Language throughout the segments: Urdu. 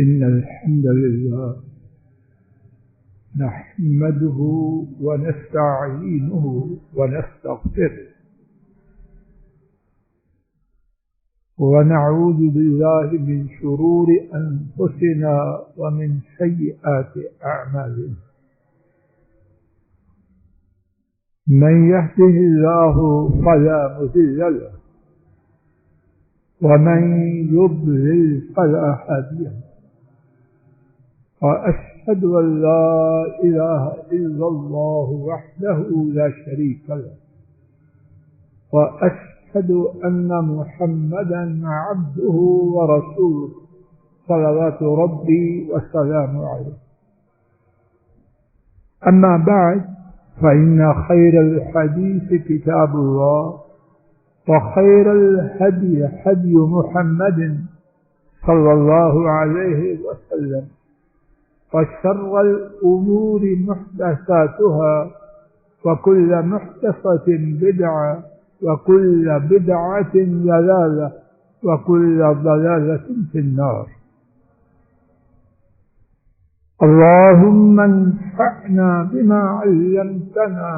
إن الحمد لله نحمده ونستعينه ونستغفره ونعوذ بالله من شرور أنفسنا ومن سيئات أعمالنا من يهده الله فلا مضل له ومن يضلل فلا هادي له وأشهد أن لا إله إلا الله وحده لا شريك له وأشهد أن محمدا عبده ورسوله صلوات ربي وسلامه عليه. أما بعد، فإن خير الحديث كتاب الله وخير الهدي هدي محمد صلى الله عليه وسلم وشر الأمور محدثاتها وكل محدثة بدعة وكل بدعة ضلالة وكل ضلالة في النار. اللهم انفعنا بما علمتنا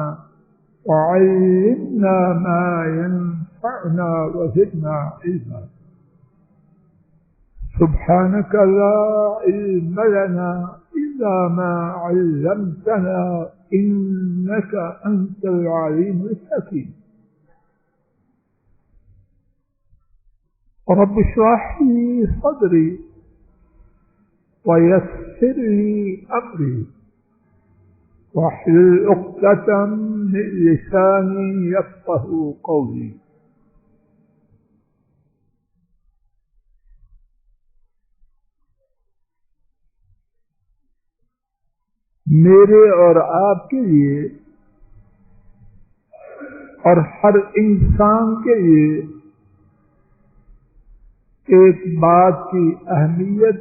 وعلمنا ما ينفعنا وزدنا علما. سبحانك لا علم لنا إلا ما علمتنا إنك أنت العليم الحكيم. رب اشرح لي صدري ويسر لي أمري واحلل عقدة من لساني يفقهوا قولي. میرے اور آپ کے لیے اور ہر انسان کے لیے ایک بات کی اہمیت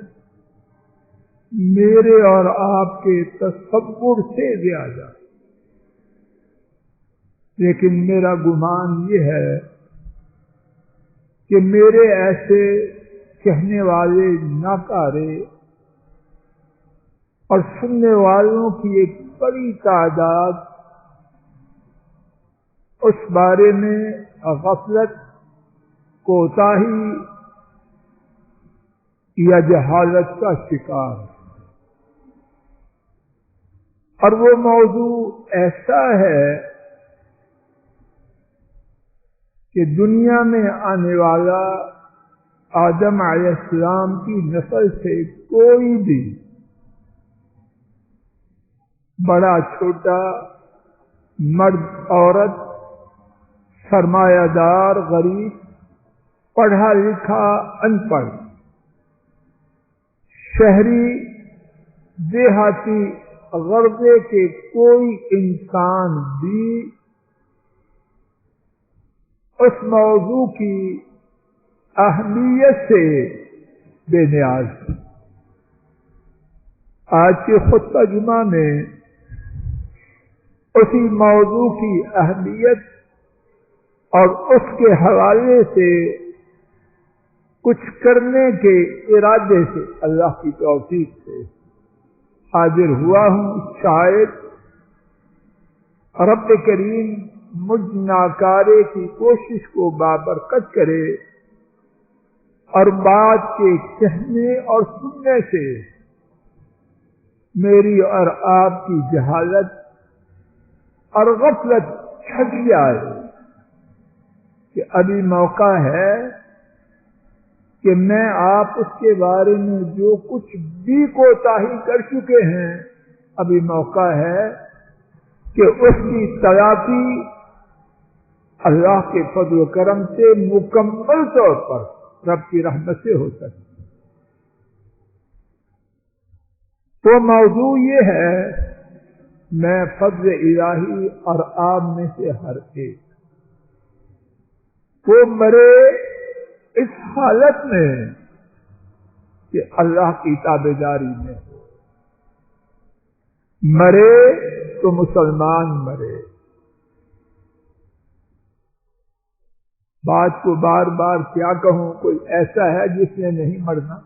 میرے اور آپ کے تصور سے زیادہ، لیکن میرا گمان یہ ہے کہ میرے ایسے کہنے والے ناکارے اور سننے والوں کی ایک بڑی تعداد اس بارے میں غفلت، کوتاہی یا جہالت کا شکار ہے، اور وہ موضوع ایسا ہے کہ دنیا میں آنے والا آدم علیہ السلام کی نسل سے کوئی بھی بڑا چھوٹا، مرد عورت، سرمایہ دار غریب، پڑھا لکھا ان پڑھ، شہری دیہاتی، غربے کے کوئی انسان بھی اس موضوع کی اہمیت سے بے نیاز ہے۔ آج کے خطبہ جمعہ میں اسی موضوع کی اہمیت اور اس کے حوالے سے کچھ کرنے کے ارادے سے اللہ کی توفیق سے حاضر ہوا ہوں۔ شاید رب کریم مجھ ناکارے کی کوشش کو بابرکت کرے اور بات کے کہنے اور سننے سے میری اور آپ کی جہالت اور غفلت چھٹ جائے کہ ابھی موقع ہے کہ میں آپ اس کے بارے میں جو کچھ بھی کوتاہی کر چکے ہیں، ابھی موقع ہے کہ اس کی تلافی اللہ کے فضل و کرم سے مکمل طور پر رب کی رحمت سے ہو سکے۔ تو موضوع یہ ہے، میں فضل الہی اور آپ میں سے ہر ایک کو مرے اس حالت میں کہ اللہ کی تابعداری میں ہو، مرے تو مسلمان مرے۔ بات کو بار بار کیا کہوں، کوئی ایسا ہے جس نے نہیں مرنا؟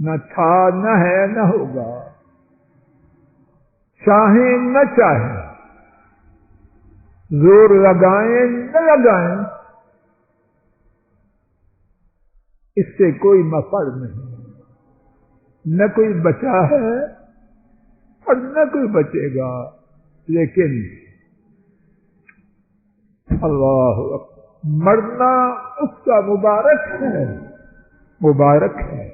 نہ تھا، نہ ہے، نہ ہوگا، چاہیں نہ چاہیں، زور لگائیں نہ لگائیں، اس سے کوئی مفر نہیں، نہ کوئی بچا ہے اور نہ کوئی بچے گا، لیکن اللہ اکبر، مرنا اس کا مبارک ہے، مبارک ہے،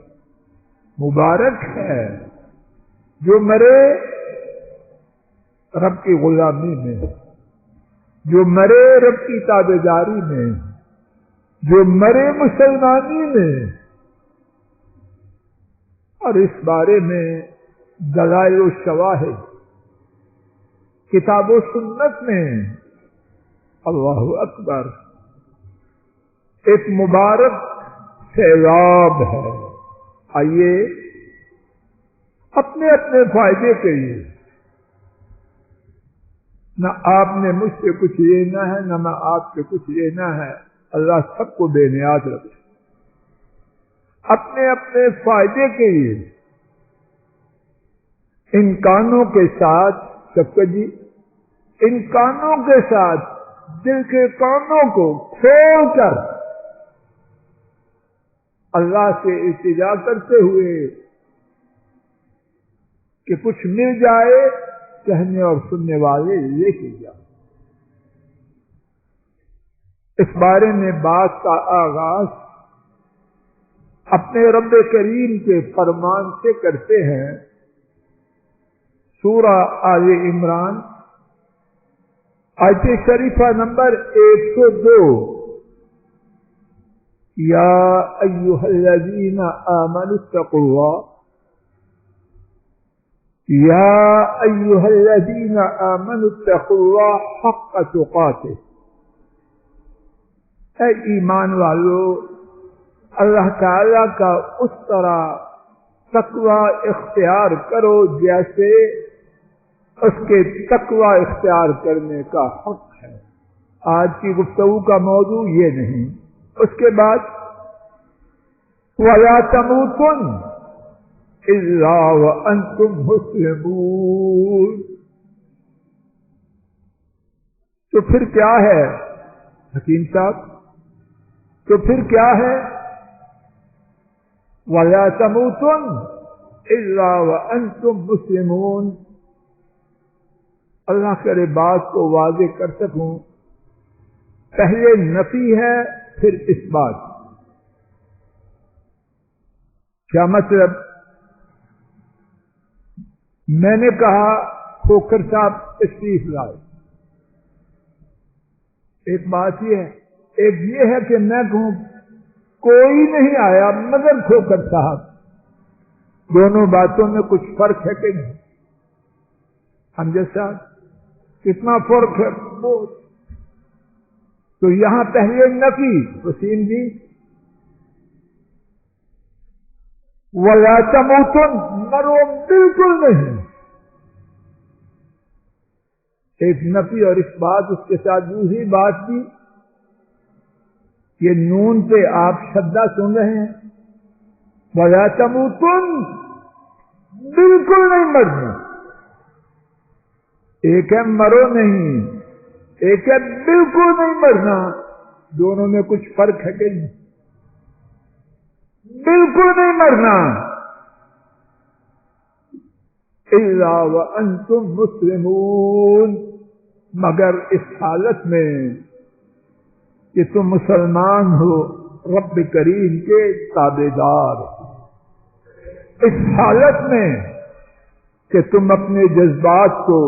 مبارک ہے جو مرے رب کی غلامی میں، جو مرے رب کی تابعداری میں، جو مرے مسلمانی میں۔ اور اس بارے میں دلائل و شواہد کتاب و سنت میں اللہ اکبر ایک مبارک سیلاب ہے۔ آئیے اپنے اپنے فائدے کے لیے، نہ آپ نے مجھ سے کچھ لینا ہے، نہ میں آپ سے کچھ لینا ہے، اللہ سب کو بے نیاز رکھے، اپنے اپنے فائدے کے لیے ان کانوں کے ساتھ شفقت جی، ان کانوں کے ساتھ دل کے کانوں کو کھول کر اللہ سے التجا کرتے ہوئے کہ کچھ مل جائے، کہنے اور سننے والے لے کے جائیں۔ اس بارے میں بات کا آغاز اپنے رب کریم کے فرمان سے کرتے ہیں۔ سورہ آل عمران آیت شریفہ نمبر 102، یا ایھا الذین آمنوا اتقوا اللہ، یا ایھا الذین آمنوا اتقوا اللہ حق تقاتہ، اے ایمان والو اللہ تعالی کا اس طرح تقوی اختیار کرو جیسے اس کے تقوی اختیار کرنے کا حق ہے۔ آج کی گفتگو کا موضوع یہ نہیں۔ اس کے بعد وَلَا تَمُوتُنَّ إِلَّا وَأَنْتُمْ مُسْلِمُونَ، تو پھر کیا ہے حکیم صاحب؟ تو پھر کیا ہے؟ وَلَا تَمُوتُنَّ إِلَّا وَأَنْتُمْ مُسْلِمُونَ۔ اللہ کرے بات کو واضح کر سکوں، پہلے نفی ہے پھر اس بات۔ کیا مطلب؟ میں نے کہا کھوکھر صاحب تشریف لائے، ایک بات یہ ہے، ایک یہ ہے کہ میں کہوں کوئی نہیں آیا مگر کھوکھر صاحب، دونوں باتوں میں کچھ فرق ہے کہ نہیں؟ امجد صاحب کتنا فرق ہے؟ بہت۔ تو یہاں پہلے نفی، وسیم جی وَلَا تَمُوتُنَّ، مرو بالکل نہیں، ایک نفی اور اس بات اس کے ساتھ دوسری بات بھی، یہ نون پہ آپ شدہ سن رہے ہیں، وَلَا تَمُوتُنَّ، بالکل نہیں مرنا، ایک ہے مرو نہیں، ایک ہے بالکل نہیں مرنا، دونوں میں کچھ فرق ہے کہ نہیں؟ بالکل نہیں مرنا، الا وانتم مسلمون، مگر اس حالت میں کہ تم مسلمان ہو، رب کریم کے تابعدار، اس حالت میں کہ تم اپنے جذبات کو،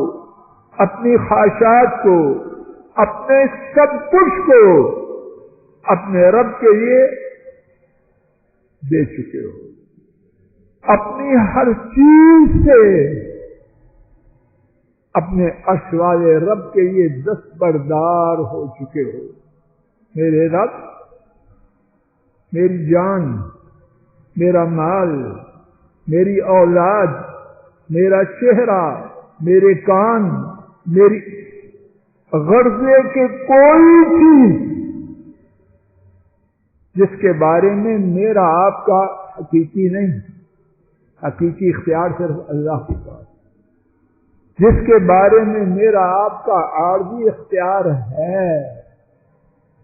اپنی خواہشات کو، اپنے سب کچھ کو اپنے رب کے لیے دے چکے ہو، اپنی ہر چیز سے اپنے عرش والے رب کے لیے دستبردار ہو چکے ہو۔ میرے رب، میری جان، میرا مال، میری اولاد، میرا چہرہ، میرے کان، میری غرضے کے کوئی چیز جس کے بارے میں میرا آپ کا حقیقی نہیں، حقیقی اختیار صرف اللہ کے پاس، جس کے بارے میں میرا آپ کا عارضی اختیار ہے۔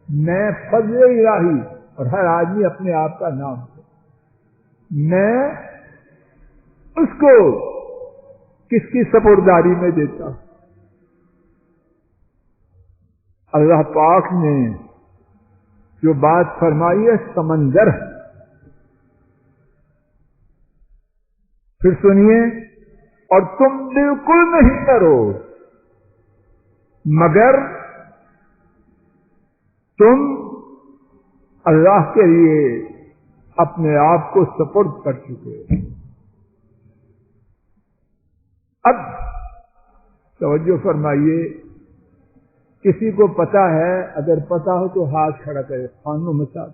میں فضل الہی، اور ہر آدمی اپنے آپ کا نام ہے، میں اس کو کس کی سپرداری میں دیتا ہوں؟ اللہ پاک نے جو بات فرمائی ہے سمندر ہے۔ پھر سنیے، اور تم بالکل نہیں ڈرو مگر تم اللہ کے لیے اپنے آپ کو سپرد کر چکے ہو۔ اب توجہ فرمائیے، کسی کو پتا ہے، اگر پتا ہو تو ہاتھ کھڑا کرے، خان و مسا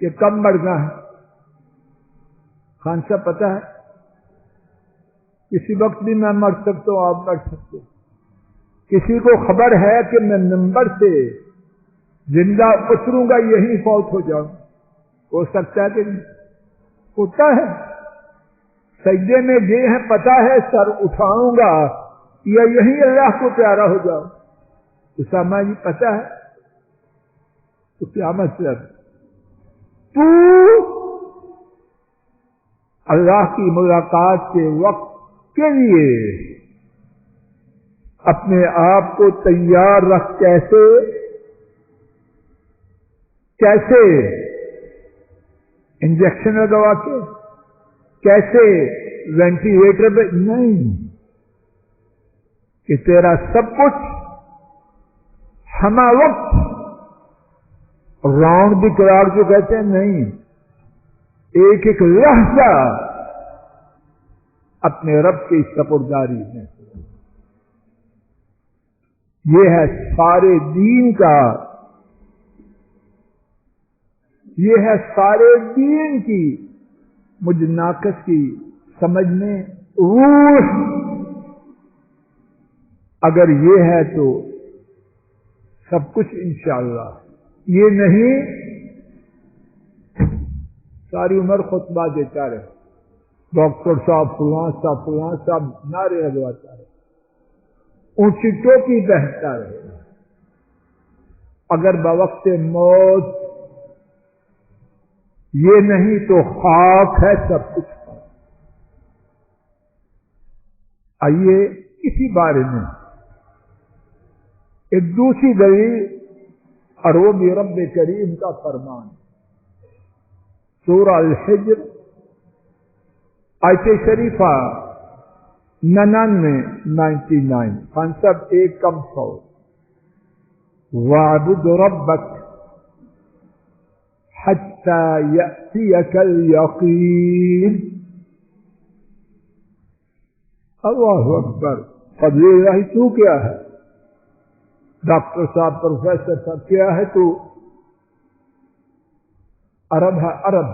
کہ کب مرنا ہے؟ خان صاحب پتا ہے؟ کسی وقت بھی میں مر سکتا ہوں، آپ مر سکتے۔ کسی کو خبر ہے کہ میں منبر سے زندہ اتروں گا، یہی فوت ہو جاؤں؟ ہو سکتا ہے کہ نہیں؟ ہوتا ہے۔ سجدے میں یہ ہے، پتا ہے سر اٹھاؤں گا یا یہی اللہ کو پیارا ہو جاؤں؟ اسامہ جی پتا ہے؟ تو کیا مطلب؟ تو اللہ کی ملاقات کے وقت کے لیے اپنے آپ کو تیار رکھ۔ کیسے؟ کیسے؟ انجیکشن لگوا کے؟ کیسے؟ وینٹیلیٹر پہ نہیں، کہ تیرا سب کچھ ہما وقت راؤنڈ دی کلاک جو کہتے ہیں، نہیں، ایک ایک لحظہ اپنے رب کی سپرداری میں۔ یہ ہے سارے دین کا، یہ ہے سارے دین کی مجھ ناقص کی سمجھ میں روح۔ اگر یہ ہے تو سب کچھ انشاءاللہ، یہ نہیں ساری عمر خطبہ دیتا رہے، ڈاکٹر صاحب فلاں صاحب فلاں صاحب نعرے لگواتا رہے، اونچی ٹوپی پہنتا رہے، اگر بوقت موت یہ نہیں تو خاک ہے سب کچھ۔ آئیے اسی بارے میں ایک دوسری دلیل، اور وہ بھی رب کریم کا فرمان، سورہ الحجر آیت شریفہ 99 خانصب ایک کم سو، وَاعْبُدْ رَبَّكَ حَتَّى يَأْتِيَكَ الْيَقِينُ۔ اللہ اکبر! فضل الہی تو کیا ہے؟ ڈاکٹر صاحب، پروفیسر صاحب کیا ہے تو؟ عرب ہے، عرب،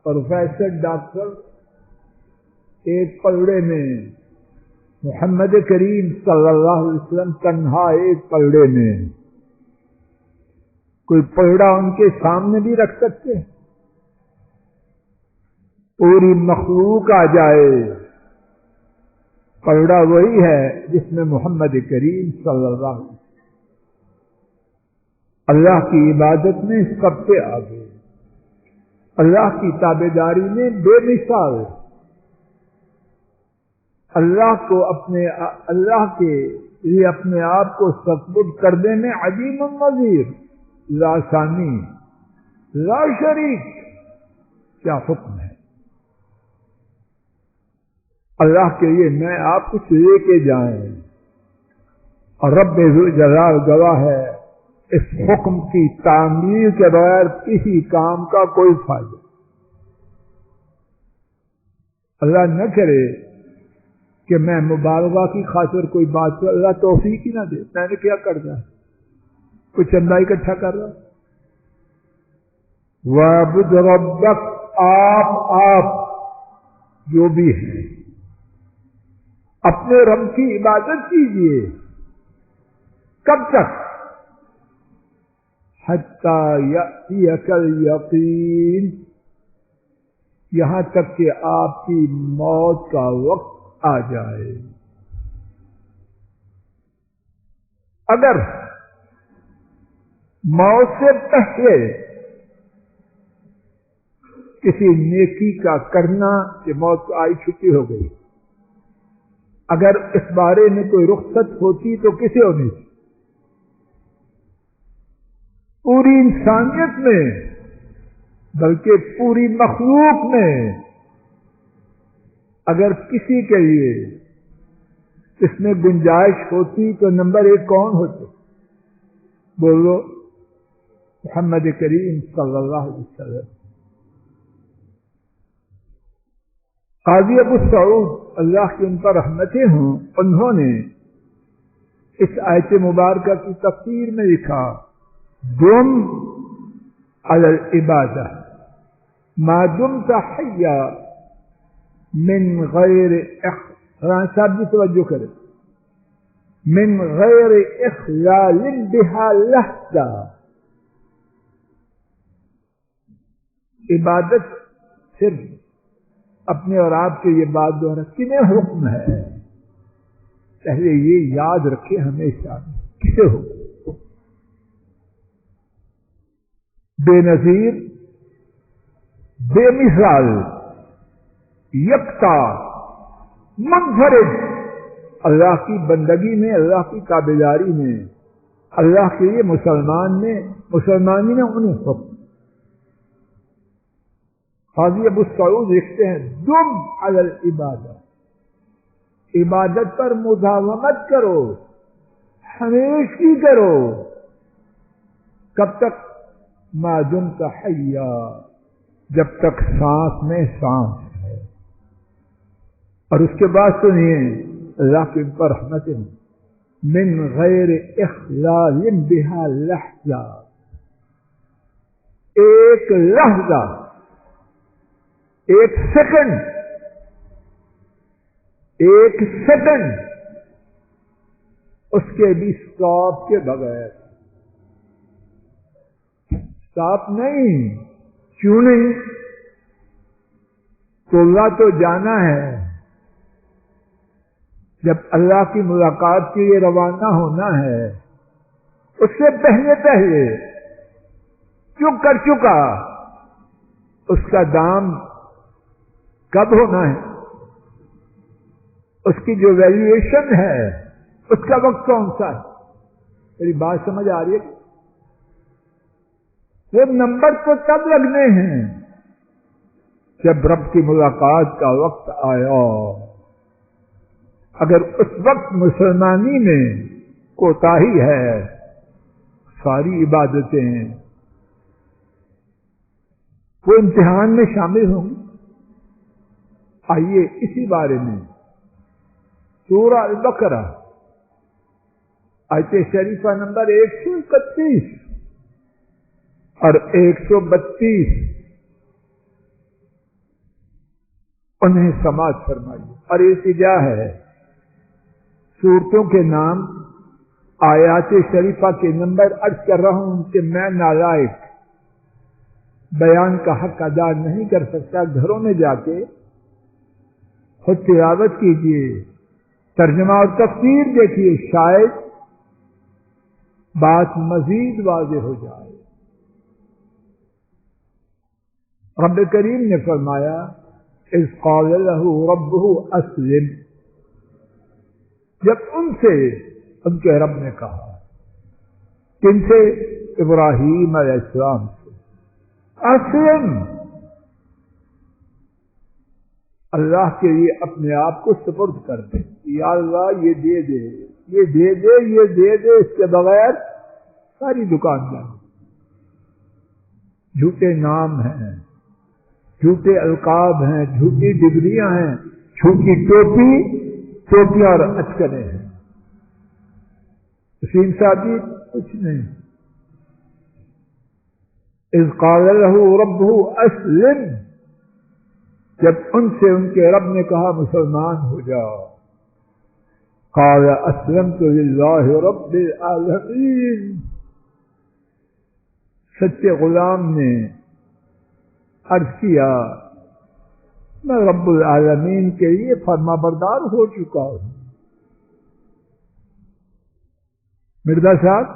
پروفیسر ڈاکٹر ایک پلڑے میں، محمد کریم صلی اللہ علیہ وسلم تنہا ایک پلڑے میں، کوئی پلڑا ان کے سامنے بھی رکھ سکتے؟ پوری مخلوق آ جائے، پلڑا وہی ہے جس میں محمد کریم صلی اللہ علیہ وسلم اللہ کی عبادت میں سب سے آگے، اللہ کی تابعداری میں بے مثال، اللہ کو اللہ کے لیے اپنے آپ کو سپرد کرنے میں عظیم النظیر، لا ثانی لا شریک۔ کیا حکم ہے اللہ کے لیے؟ میں آپ کچھ لے کے جائیں، اور رب ذوالجلال گواہ ہے، اس حکم کی تعمیل کے بغیر کسی کام کا کوئی فائدہ۔ اللہ نہ کرے کہ میں مبالغہ کی خاطر کوئی بات، اللہ توفیق ہی نہ دے۔ میں نے کیا کرنا ہے؟ کوئی چندہ اکٹھا کر رہا؟ وَاعْبُدْ رَبَّكَ، آپ جو بھی ہیں اپنے رب کی عبادت کیجیے۔ کب تک؟ حَتَّى يَأْتِيَكَ الْيَقِينُ، یہاں تک کہ آپ کی موت کا وقت آ جائے۔ اگر موت سے پہلے کسی نیکی کا کرنا کہ موت کو آئی چھٹی ہو گئی، اگر اس بارے میں کوئی رخصت ہوتی تو کسے ہونی تھی؟ پوری انسانیت میں، بلکہ پوری مخلوق میں اگر کسی کے لیے اس میں گنجائش ہوتی تو نمبر 1 کون ہوتے؟ بولو، محمد کریم صلی اللہ علیہ وسلم۔ قاضی ابو سعود اللہ کی ان پر رحمتیں ہوں، انہوں نے اس آیت مبارکہ کی تفسیر میں لکھا، دم علی العبادہ ما دمت حیا من غیر صاحب جی توجہ کرے، من غیر اخلال بها لحظہ۔ عبادت صرف اپنے اور آپ کے یہ بات دوہرا کنے حکم ہے، پہلے یہ یاد رکھے ہمیشہ کسے حکم؟ بے نظیر، بے مثال، یکتا، منفرد، اللہ کی بندگی میں، اللہ کی تابعداری میں، اللہ کے لیے مسلمانی نے انہیں حکم۔ قاضی ابو سعود لکھتے ہیں، دم علی العبادہ، عبادت پر مداومت کرو، ہمیشہ کرو۔ کب تک؟ ما دمت حیا، جب تک سانس میں سانس ہے۔ اور اس کے بعد سنیے اللہ کی ان پر رحمت، من غیر اخلال بها لحظہ، ایک لحظہ، ایک سیکنڈ اس کے بھی سٹاپ کے بغیر، سٹاپ نہیں، کیوں نہیں؟ تو اللہ تو جانا ہے، جب اللہ کی ملاقات کے لیے روانہ ہونا ہے، اس سے پہلے جو کر چکا اس کا دام کب ہونا ہے، اس کی جو ویلیویشن ہے اس کا وقت کون سا ہے؟ میری بات سمجھ آ رہی ہے؟ وہ نمبر تو تب لگنے ہیں جب رب کی ملاقات کا وقت آیا۔ اگر اس وقت مسلمانی میں کوتاہی ہے، ساری عبادتیں وہ امتحان میں شامل ہوں گی۔ آئیے اسی بارے میں سورہ البقرہ آیت شریفہ نمبر 131 اور 132 انہیں سماعت فرمائیے۔ اور التجا ہے، صورتوں کے نام آیات شریفہ کے نمبر عرض کر رہا ہوں کہ میں نالائق بیان کا حق ادا نہیں کر سکتا۔ گھروں میں جا کے خود تلاوت کیجیے، ترجمہ اور تفسیر دیکھیے، شاید بات مزید واضح ہو جائے۔ رب کریم نے فرمایا، اذ قال له ربه اسلم، جب ان سے ان کے رب نے کہا، کن سے؟ ابراہیم علیہ السلام سے، اسلم، اللہ کے لیے اپنے آپ کو سپرد کر دے۔ یا اللہ یہ دے دے، یہ دے دے، یہ دے دے، اس کے بغیر ساری دکانداری، جھوٹے نام ہیں، جھوٹے القاب ہیں، جھوٹی ڈگریاں ہیں، جھوٹی ٹوپیاں اور اچکنے ہیں، حسین صاحبی کچھ نہیں۔ اذ قال له ربه اسلم، جب ان سے ان کے رب نے کہا مسلمان ہو جاؤ، قال اسلمت للہ رب العالمین، سچے غلام نے عرض کیا میں رب العالمین کے لیے فرما بردار ہو چکا ہوں. مرزا صاحب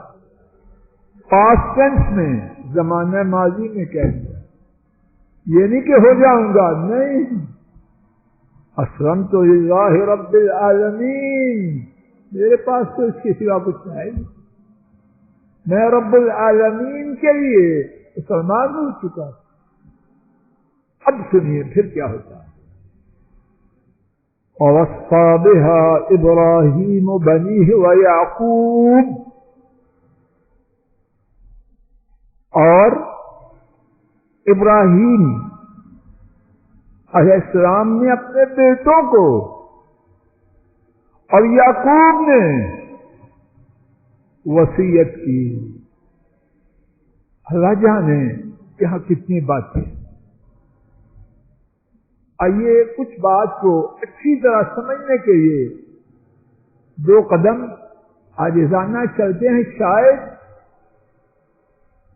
پاسٹ ٹینس میں زمانہ ماضی میں کہہ دیا, یہ نہیں کہ ہو جاؤں گا, نہیں. اسلمت للہ رب العالمین, میرے پاس تو اس کے سوا کچھ نہیں, میں رب العالمین کے لیے مسلمان ہو چکا. اب سنیے پھر کیا ہوتا ہے. وَوَصَّى بِهَا إِبْرَاهِيمُ بَنِيهِ وَيَعْقُوبُ, اور ابراہیم علیہ السلام نے اپنے بیٹوں کو اور یعقوب نے وصیت کی. اللہ جانے یہاں کتنی باتیں. آئیے کچھ بات کو اچھی طرح سمجھنے کے لیے دو قدم عاجزانہ چلتے ہیں. شاید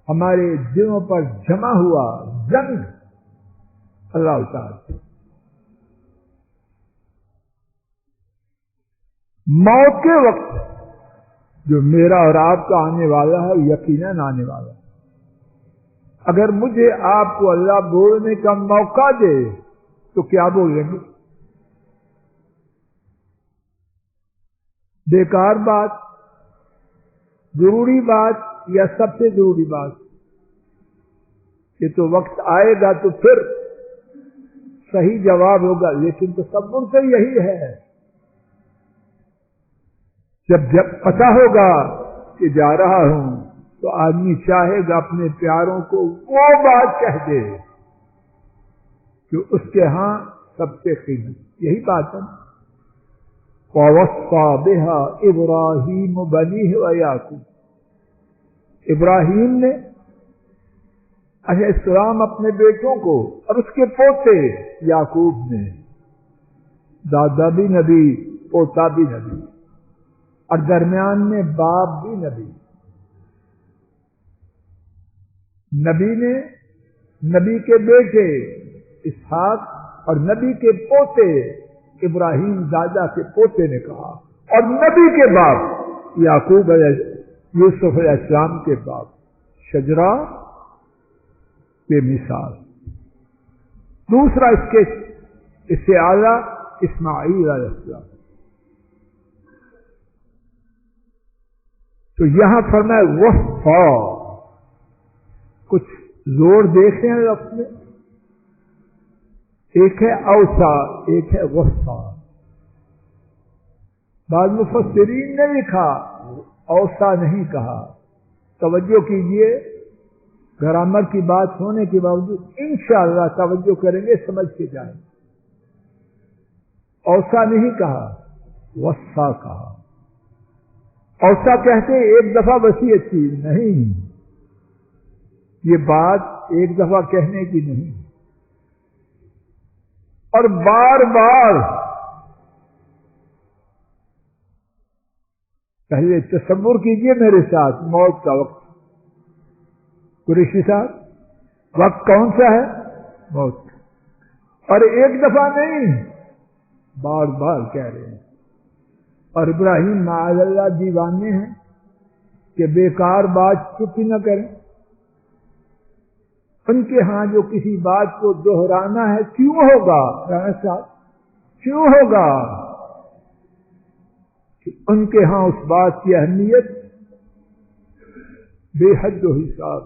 ہمارے دلوں پر جمع ہوا جنگ اللہ تعالی موت کے وقت جو میرا اور آپ کا آنے والا ہے, یقیناً آنے والا ہے. اگر مجھے آپ کو اللہ بولنے کا موقع دے تو کیا بولیں گے؟ بیکار بات, ضروری بات, یا سب سے ضروری بات؟ یہ تو وقت آئے گا تو پھر صحیح جواب ہوگا, لیکن تصور تو یہی ہے. جب پتہ ہوگا کہ جا رہا ہوں تو آدمی چاہے گا اپنے پیاروں کو وہ بات کہہ دے کہ اس کے ہاں سب سے قیمت. یہی بات ہے. وَوَصَّى بِهَا إِبْرَاهِيمُ بَنِيهِ وَيَعْقُوبُ, ابراہیم نے علیہ السلام اپنے بیٹوں کو اور اس کے پوتے یعقوب نے, دادا بھی نبی, پوتا بھی نبی, اور درمیان میں باپ بھی نبی. نبی نے نبی کے بیٹے اسحاق اور نبی کے پوتے ابراہیم دادا کے پوتے نے کہا, اور نبی کے باپ یعقوب یوسف علیہ السلام کے باپ شجرا کے مثال. دوسرا اس سے اعلیٰ اسماعیل علیہ السلام. تو یہاں فرمایا وفا, کچھ زور دیکھتے ہیں لفظ میں, ایک ہے اوسا, ایک ہے وفا. بعض مفسرین نے لکھا اوسا نہیں کہا. توجہ کیجئے, گرامر کی بات ہونے کے باوجود انشاءاللہ توجہ کریں گے, سمجھ کے جائیں. اوسا نہیں کہا, وصا کہا. اوسا کہتے ایک دفعہ وصیت کی نہیں, یہ بات ایک دفعہ کہنے کی نہیں, اور بار بار. پہلے تصور کیجئے میرے ساتھ موت کا وقت. قریشی صاحب, وقت کون سا ہے؟ موت. اور ایک دفعہ نہیں, بار بار کہہ رہے ہیں. اور ابراہیم معاذ اللہ دیوانے ہیں کہ بیکار بات چپ نہ کریں. ان کے ہاں جو کسی بات کو دہرانا ہے, کیوں ہوگا رانا صاحب, کیوں ہوگا؟ کہ ان کے ہاں اس بات کی اہمیت بے حد و حساب.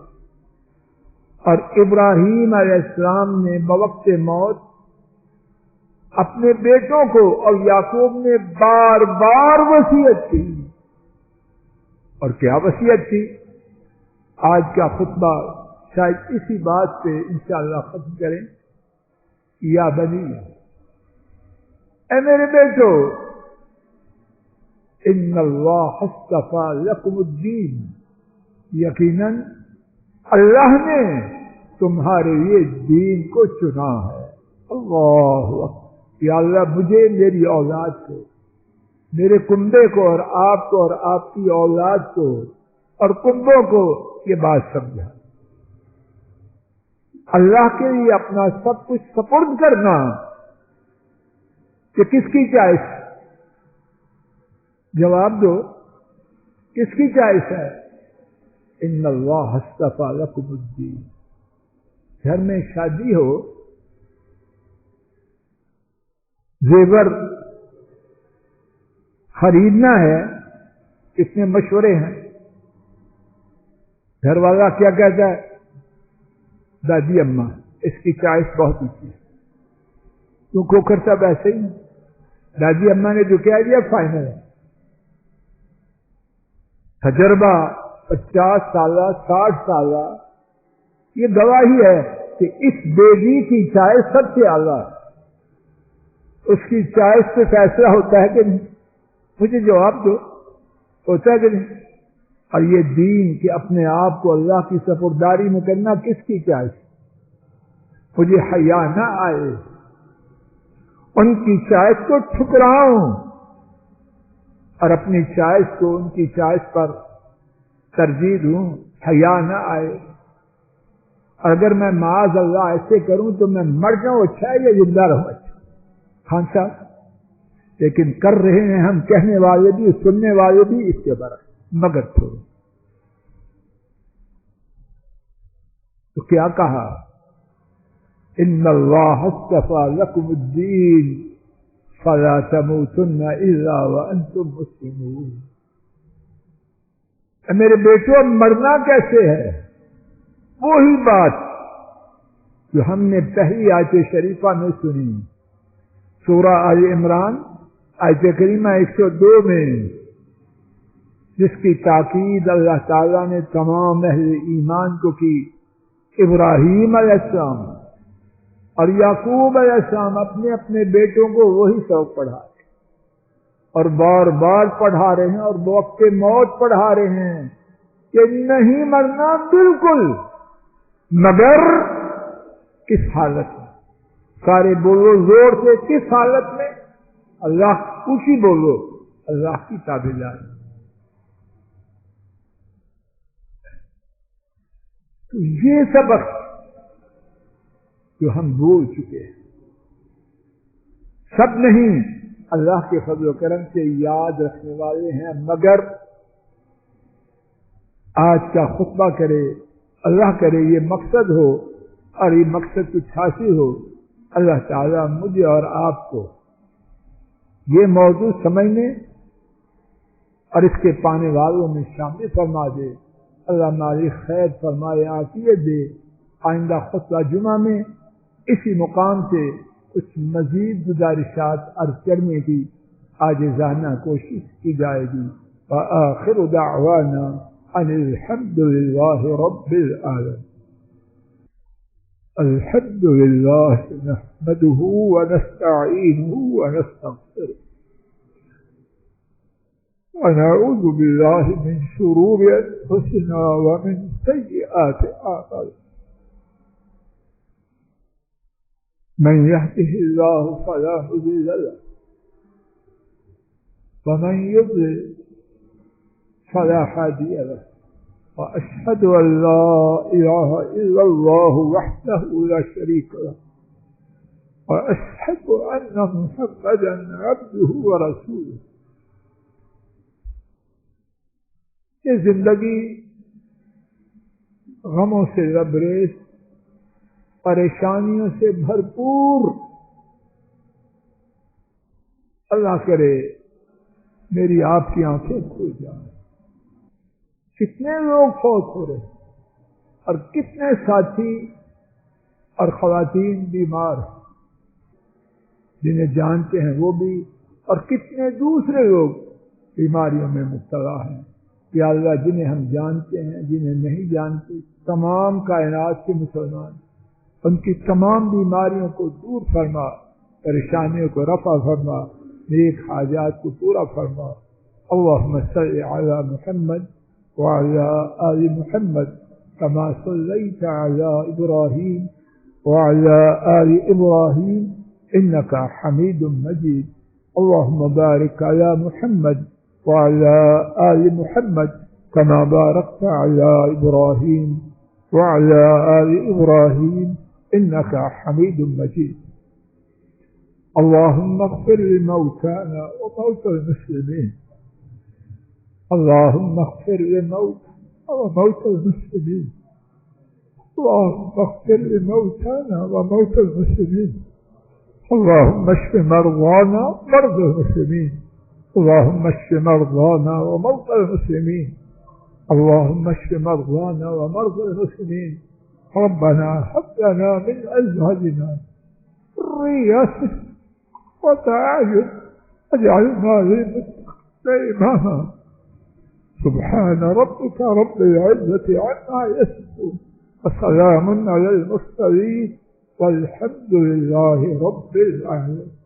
اور ابراہیم علیہ السلام نے بوقت موت اپنے بیٹوں کو اور یعقوب نے بار بار وصیت کی. اور کیا وصیت کی؟ آج کا خطبہ شاید اسی بات پہ انشاءاللہ ختم کریں. یا بنی, اے میرے بیٹو, ان اللہ اصطفیٰ لکم الدین, یقیناً اللہ نے تمہارے لیے دین کو چنا ہے. اللہ اکبر. یا اللہ مجھے, میری اولاد کو, میرے کنبے کو اور آپ کو اور آپ کی اولاد کو اور کنبوں کو یہ بات سمجھا. اللہ کے لیے اپنا سب کچھ سپرد کرنا کہ کس کی چوائس؟ جواب دو، کس کی چوائس ہے؟ ان اللہ اصطفی لکم الدین۔ گھر میں شادی ہو، زیور خریدنا ہے، کس میں مشورے ہیں؟ گھر والا کیا کہتا ہے؟ دادی اماں اس کی چوائس بہت اچھی ہے، کیوں کوکر صاحب ایسے ہی دادی اماں نے جو کہہ دیا فائنل ہے۔ تجربہ 50 سالہ 60 سالہ یہ گواہی ہے کہ اس بیٹی کی چوائس سب سے اعلیٰ ہے، اس کی چوائس سے فیصلہ ہوتا ہے کہ نہیں؟ مجھے جواب دو، ہوتا ہے کہ نہیں؟ اور یہ دین کہ اپنے آپ کو اللہ کی سپرداری میں کرنا کس کی چوائس؟ مجھے حیا نہ آئے ان کی چوائس کو ٹھکراؤں اور اپنی چوائس کو ان کی چوائس پر ترجیح دوں، حیا نہ آئے۔ اور اگر میں معاذ اللہ ایسے کروں تو میں مر جاؤں اچھا ہے یا زندہ رہوں اچھا؟ خان صاحب لیکن کر رہے ہیں ہم، کہنے والے بھی سننے والے بھی اس کے برعکس، مگر چھوڑو تو کیا کہا؟ ان اللہ اصطفی لکم الدین فلا تموتن الا وانتم مسلمون۔ میرے بیٹوں مرنا کیسے ہے؟ وہی بات جو ہم نے پہلی آیت شریفہ میں سنی، سورہ آل عمران آیت کریمہ 102 میں، جس کی تاکید اللہ تعالیٰ نے تمام اہل ایمان کو کی۔ ابراہیم علیہ السلام اور یعقوب علیہ السلام اپنے اپنے بیٹوں کو وہی سبق پڑھا رہے اور بار بار پڑھا رہے ہیں، اور وقت موت پڑھا رہے ہیں کہ نہیں مرنا بالکل، مگر کس حالت میں؟ سارے بولو زور سے، کس حالت میں؟ اللہ خوشی بولو، اللہ کی تابعداری۔ تو یہ سبق جو ہم بھول چکے ہیں، سب نہیں، اللہ کے فضل و کرم سے یاد رکھنے والے ہیں، مگر آج کا خطبہ کرے، اللہ کرے یہ مقصد ہو اور یہ مقصد کچھ حاصل ہو، اللہ تعالیٰ مجھے اور آپ کو یہ موضوع سمجھنے اور اس کے پانے والوں میں شامل فرما دے۔ اللہ ہماری خیر فرمائے، عافیت دے۔ آئندہ خطبہ جمعہ میں اسی مقام سے کچھ مزید گزارشات عرض کرنے کی عاجزانہ کوشش کی جائے گی۔ وآخر دعوانا ان الحمد للہ رب العالمین۔ الحمد للہ نحمده ونستعینه ونستغفره ونعوذ بالله من شرور أنفسنا ومن سيئات أعمالنا، من يهده الله فلا مضل له ومن يضلل فلا هادي له، وأشهد أن لا إله إلا الله وحده لا شريك له، وأشهد أن محمدا عبده ورسوله۔ یہ زندگی غموں سے لبریز، پریشانیوں سے بھرپور، اللہ کرے میری آپ کی آنکھیں کھل جائیں۔ کتنے لوگ فوت ہو رہے ہیں اور کتنے ساتھی اور خواتین بیمار ہیں، جنہیں جانتے ہیں وہ بھی، اور کتنے دوسرے لوگ بیماریوں میں مبتلا ہیں۔ یا اللہ جنہیں ہم جانتے ہیں، جنہیں نہیں جانتے، تمام کائنات کے مسلمان، ان کی تمام بیماریوں کو دور فرما، پریشانیوں کو رفع فرما، نیک حاجات کو پورا فرما۔ اللہم صل علی محمد وعلی آل محمد کما صلیت علی ابراہیم وعلی آل ابراہیم انک حمید مجید۔ اللہم بارک علی محمد وعلى آل محمد كما باركت على إبراهيم وعلى آل إبراهيم إنك حميد مجيد۔ اللهم اغفر لموتانا وموتى المسلمين. اللهم اغفر لموتانا وموتى المسلمين. اللهم اغفر لموتانا وموتى المسلمين. اللهم اشف مرضانا ومرضى المسلمين. اللهم اشف مرضانا ومرضى المسلمين. اللهم اشف مرضانا ومرضى المسلمين. ربنا هب لنا من أزواجنا ذريتنا وتعالى واجعلنا للمتقين إماما. سبحان ربك رب العزة عما يصفون وسلام على المرسلين والحمد لله رب العالمين.